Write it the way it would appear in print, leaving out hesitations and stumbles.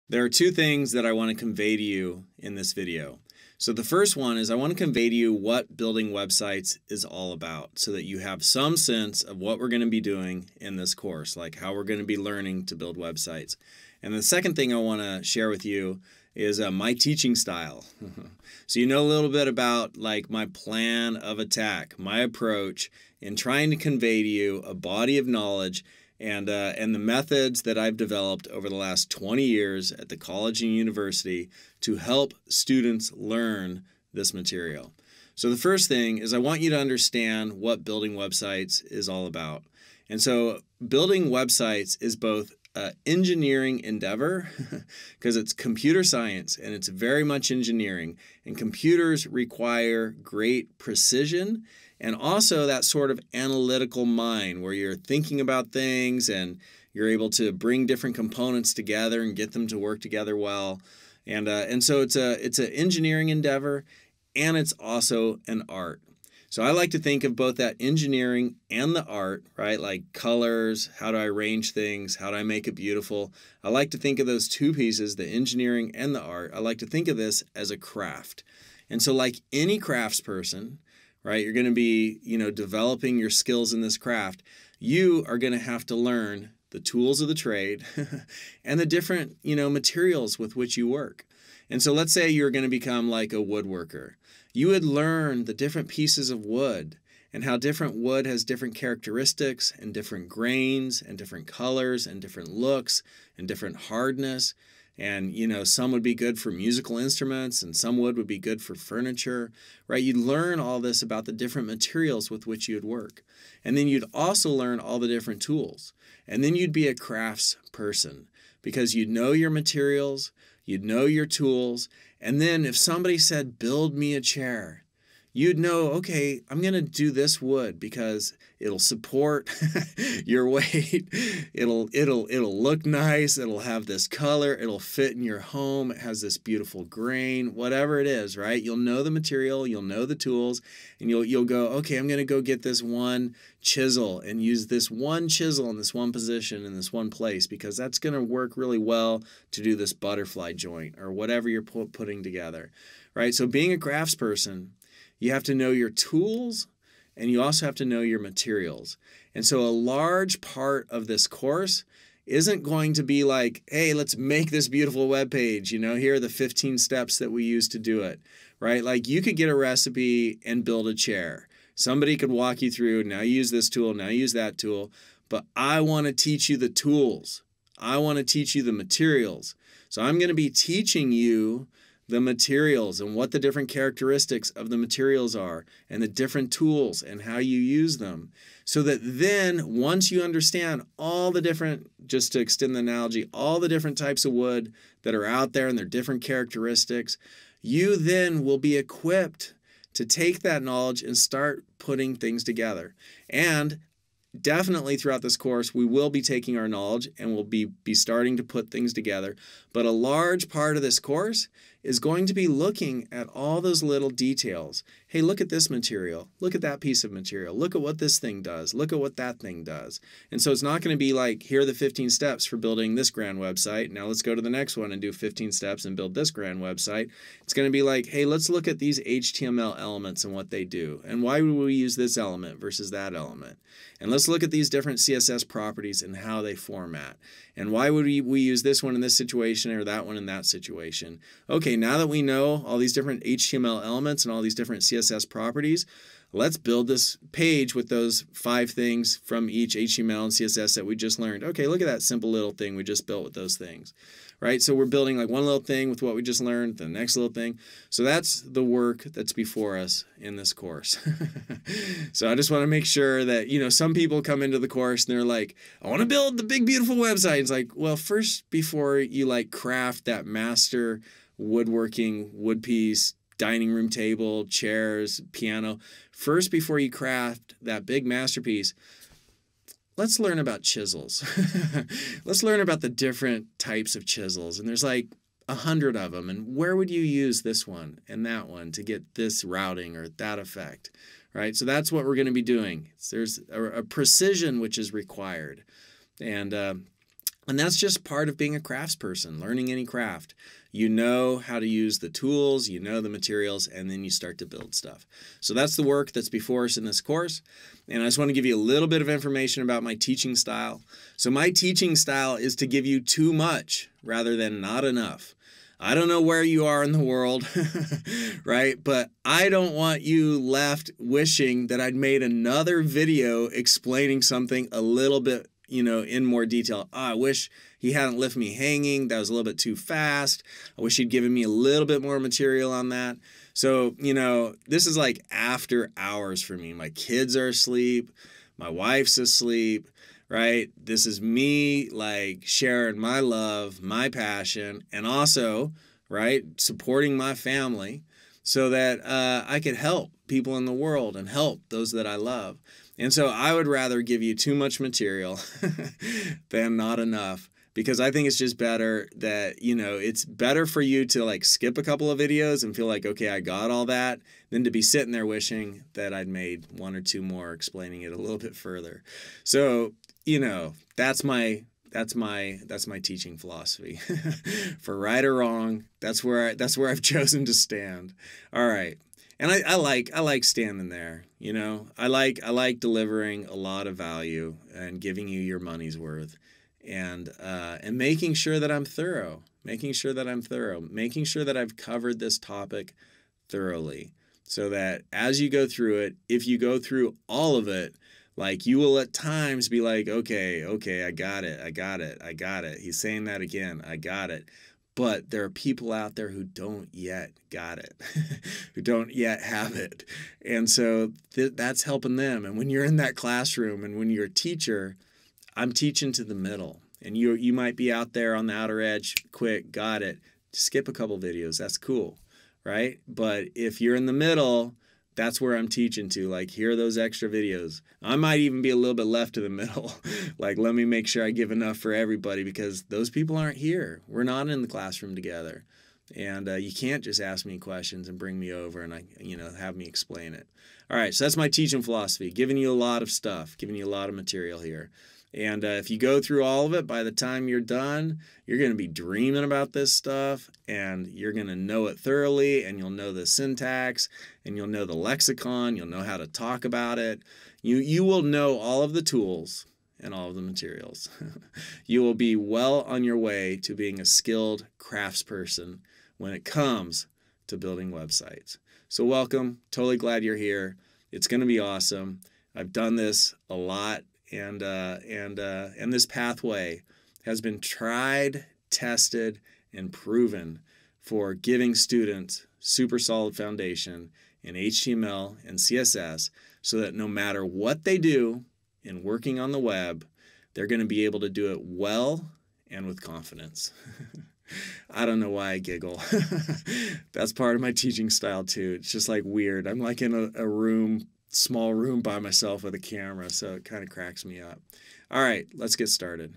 There are two things that I want to convey to you in this video. So the first one is I want to convey to you what building websites is all about so that you have some sense of what we're going to be doing in this course, like how we're going to be learning to build websites. And the second thing I want to share with you is my teaching style. So you know a little bit about like my plan of attack, my approach in trying to convey to you a body of knowledge and the methods that I've developed over the last 20 years at the college and university to help students learn this material. So the first thing is I want you to understand what building websites is all about. And so building websites is both an engineering endeavor because it's computer science and it's very much engineering, and computers require great precision and also that sort of analytical mind where you're thinking about things and you're able to bring different components together and get them to work together well. And so it's an engineering endeavor, and it's also an art. So I like to think of both that engineering and the art, right? Like colors, how do I arrange things, how do I make it beautiful? I like to think of those two pieces, the engineering and the art. I like to think of this as a craft. And so like any craftsperson, right, you're going to be, developing your skills in this craft. You are going to have to learn the tools of the trade and the different, materials with which you work. And so let's say you're going to become like a woodworker. You would learn the different pieces of wood and how different wood has different characteristics and different grains and different colors and different looks and different hardness. And, some would be good for musical instruments and some wood would be good for furniture, right? You'd learn all this about the different materials with which you'd work. And then you'd also learn all the different tools. And then you'd be a crafts person because you'd know your materials, you'd know your tools. And then if somebody said, build me a chair, you'd know, okay, I'm going to do this wood because it'll support your weight. It'll look nice. It'll have this color. It'll fit in your home. It has this beautiful grain, whatever it is, right? You'll know the material, you'll know the tools, and you'll go, okay, I'm going to go get this one chisel and use this one chisel in this one position in this one place because that's going to work really well to do this butterfly joint or whatever you're putting together, right? So being a craftsperson, you have to know your tools and you also have to know your materials. And so a large part of this course isn't going to be like, hey, let's make this beautiful web page. Here are the 15 steps that we use to do it, right? Like you could get a recipe and build a chair. Somebody could walk you through, now use this tool, now use that tool. But I want to teach you the tools. I want to teach you the materials. So I'm going to be teaching you the materials and what the different characteristics of the materials are and the different tools and how you use them. So that then once you understand all the different, just to extend the analogy, all the different types of wood that are out there and their different characteristics, you then will be equipped to take that knowledge and start putting things together. And definitely throughout this course, we will be taking our knowledge and we'll be starting to put things together. But a large part of this course is going to be looking at all those little details. Hey, look at this material. Look at that piece of material. Look at what this thing does. Look at what that thing does. And so it's not going to be like, here are the 15 steps for building this grand website. Now let's go to the next one and do 15 steps and build this grand website. It's going to be like, hey, let's look at these HTML elements and what they do. And why would we use this element versus that element? And let's look at these different CSS properties and how they format. And why would we use this one in this situation or that one in that situation? Okay, now that we know all these different HTML elements and all these different CSS properties, let's build this page with those 5 things from each HTML and CSS that we just learned. Okay, look at that simple little thing we just built with those things, right? So we're building like one little thing with what we just learned, the next little thing. So that's the work that's before us in this course. So I just want to make sure that, some people come into the course and they're like, I want to build the big, beautiful website. It's like, well, first, before you craft that master woodworking wood piece, dining room table, chairs, piano, first, before you craft that big masterpiece, let's learn about chisels. Let's learn about the different types of chisels. And there's like 100 of them. And where would you use this one and that one to get this routing or that effect, right? So that's what we're going to be doing. There's a precision which is required. And And that's just part of being a craftsperson, learning any craft. You know how to use the tools, you know the materials, and then you start to build stuff. So that's the work that's before us in this course. And I just want to give you a little bit of information about my teaching style. So my teaching style is to give you too much rather than not enough. I don't know where you are in the world, right? But I don't want you left wishing that I'd made another video explaining something a little bit, in more detail. Oh, I wish he hadn't left me hanging. That was a little bit too fast. I wish he'd given me a little bit more material on that. So, this is like after hours for me. My kids are asleep. My wife's asleep, right? This is me like sharing my love, my passion, and also, right, supporting my family so that I could help people in the world and help those that I love. And so I would rather give you too much material than not enough, because I think it's just better that, it's better for you to like skip a couple of videos and feel like, okay, I got all that, than to be sitting there wishing that I'd made one or two more explaining it a little bit further. So, that's my teaching philosophy. For right or wrong, that's where I've chosen to stand. All right. And I like standing there, I like delivering a lot of value and giving you your money's worth, and making sure that I'm thorough, making sure that I've covered this topic thoroughly, so that as you go through it, if you go through all of it, like, you will at times be like, okay, I got it. He's saying that again. I got it. But there are people out there who don't yet got it, who don't yet have it. And so that's helping them. And when you're in that classroom and when you're a teacher, I'm teaching to the middle. And you might be out there on the outer edge, quick, got it. Skip a couple videos. That's cool, right? But if you're in the middle, that's where I'm teaching to. Like, here are those extra videos. I might even be a little bit left to the middle. Like, let me make sure I give enough for everybody, because those people aren't here. We're not in the classroom together. And you can't just ask me questions and bring me over and have me explain it. All right, so that's my teaching philosophy, giving you a lot of stuff, giving you a lot of material here. And if you go through all of it, by the time you're done, you're going to be dreaming about this stuff, and you're going to know it thoroughly, and you'll know the syntax, and you'll know the lexicon, you'll know how to talk about it. You will know all of the tools and all of the materials. You will be well on your way to being a skilled craftsperson when it comes to building websites. So welcome. Totally glad you're here. It's going to be awesome. I've done this a lot. And this pathway has been tried, tested, and proven for giving students super solid foundation in HTML and CSS, so that no matter what they do in working on the web, they're going to be able to do it well and with confidence. I don't know why I giggle. That's part of my teaching style too. It's just like weird. I'm like in a room, small room by myself with a camera, so it kind of cracks me up. All right, let's get started.